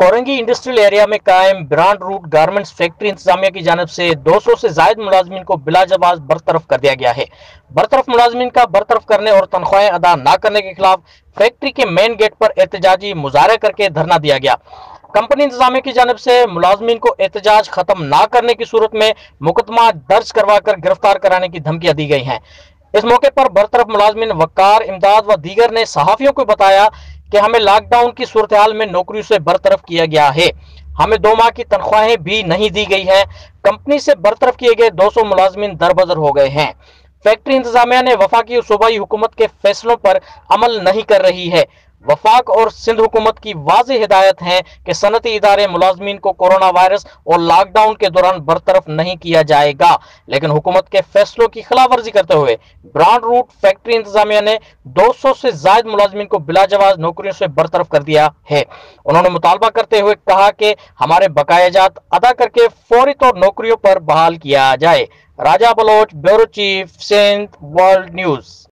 Korangi industrial area में कायम brand root garments factory इंतजामिया की जानिब से 200 से जायद मुलाजमीन को बिलाजवाज बरतरफ कर दिया गया है। बरतरफ मुलाजमीन का बरतरफ करने और तनख्वाहें अदा न करने के खिलाफ फैक्ट्री के मेन गेट पर एहतजाजी मुजाहरा करके धरना दिया गया। कंपनी इंतजामिया की जानिब से मुलाजमीन को एहतजाज खत्म न करने की सूरत में मुकदमा दर्ज करवाकर गिरफ्तार कराने की धमकियां दी गई हैं। इस मौके पर बरतरफ मुलाजमीन वकार, इमदाद व दीगर ने सहाफियों को बताया कि हमें लॉकडाउन की सूरत हाल में नौकरियों से बरतरफ किया गया है। हमें 2 माह की तनख्वाहें भी नहीं दी गई हैं। कंपनी से बरतरफ किए गए 200 मुलाजमीन दरबदर हो गए हैं। फैक्ट्री इंतजामिया ने वफाकी और सूबाई हुकूमत के फैसलों पर अमल नहीं कर रही है। वफाक और सिंध हुकूमत की वाज़ेह हिदायत है कि सनती इदारे मुलाजमीन को कोरोना वायरस और लॉकडाउन के दौरान बरतरफ नहीं किया जाएगा, लेकिन हुकूमत के फैसलों की खिलाफ वर्जी करते हुए ब्रांड रूट फैक्ट्री इंतजामिया ने 200 से जायद मुलाजमीन को बिलाजवाज नौकरियों से बरतरफ कर दिया है। उन्होंने मुतालबा करते हुए कहा कि हमारे बकायाजात अदा करके फौरी तौर नौकरियों पर बहाल किया जाए। Raja Baloch, bureau chief, Sindh world news.